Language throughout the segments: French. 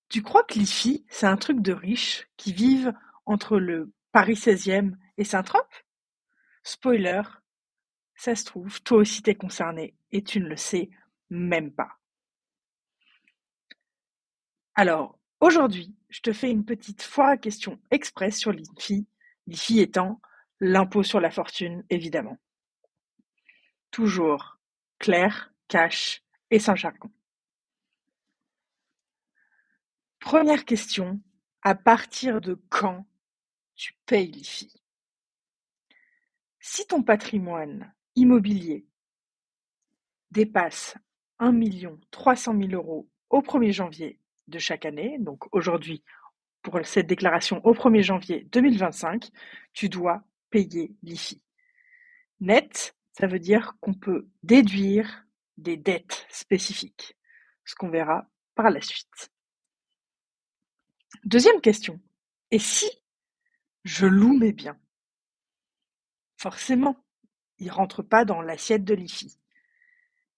Tu crois que l'IFI, c'est un truc de riches qui vivent entre le Paris 16e et Saint-Trope? Spoiler, ça se trouve, toi aussi t'es concerné et tu ne le sais même pas. Alors, aujourd'hui, je te fais une petite foire à questions express sur l'IFI, l'IFI étant l'impôt sur la fortune, évidemment. Toujours clair, cash et sans jargon. Première question, à partir de quand tu payes l'IFI? Si ton patrimoine immobilier dépasse 1 300 000 € au 1er janvier de chaque année, donc aujourd'hui, pour cette déclaration au 1er janvier 2025, tu dois payer l'IFI. Net, ça veut dire qu'on peut déduire des dettes spécifiques, ce qu'on verra par la suite. Deuxième question, et si je loue mes biens? Forcément, ils ne rentrent pas dans l'assiette de l'IFI.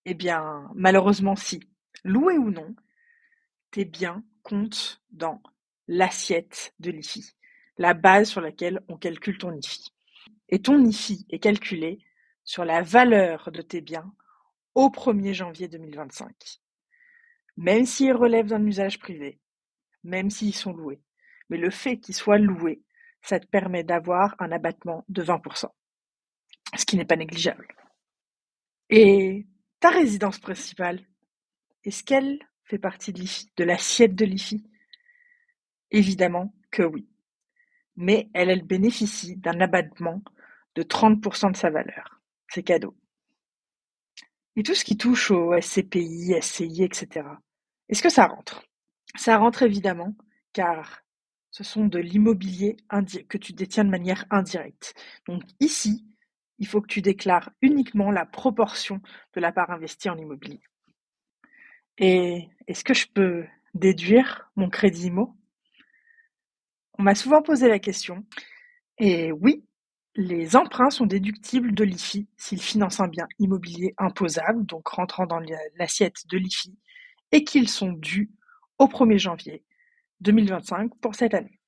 Eh bien, malheureusement si. Loué ou non, tes biens comptent dans l'assiette de l'IFI, la base sur laquelle on calcule ton IFI. Et ton IFI est calculé sur la valeur de tes biens au 1er janvier 2025. Même s'ils relèvent d'un usage privé, même s'ils sont loués. Mais le fait qu'ils soient loués, ça te permet d'avoir un abattement de 20%, ce qui n'est pas négligeable. Et ta résidence principale, est-ce qu'elle fait partie de l'IFI, de l'assiette de l'IFI? Évidemment que oui. Mais elle bénéficie d'un abattement de 30% de sa valeur. C'est cadeau. Et tout ce qui touche au SCPI, SCI, etc., est-ce que ça rentre? Ça rentre évidemment, car ce sont de l'immobilier que tu détiens de manière indirecte. Donc ici, il faut que tu déclares uniquement la proportion de la part investie en immobilier. Et est-ce que je peux déduire mon crédit IMO? On m'a souvent posé la question. Et oui, les emprunts sont déductibles de l'IFI s'ils financent un bien immobilier imposable, donc rentrant dans l'assiette de l'IFI, et qu'ils sont dus au 1er janvier 2025 pour cette année.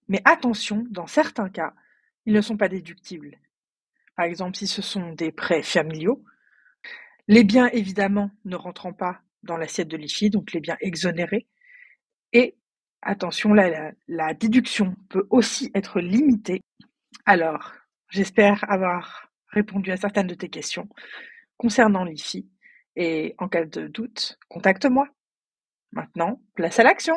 Mais attention, dans certains cas, ils ne sont pas déductibles. Par exemple, si ce sont des prêts familiaux, les biens évidemment ne rentrant pas dans l'assiette de l'IFI, donc les biens exonérés. Et attention, la déduction peut aussi être limitée. Alors, j'espère avoir répondu à certaines de tes questions concernant l'IFI. Et en cas de doute, contacte-moi. Maintenant, place à l'action!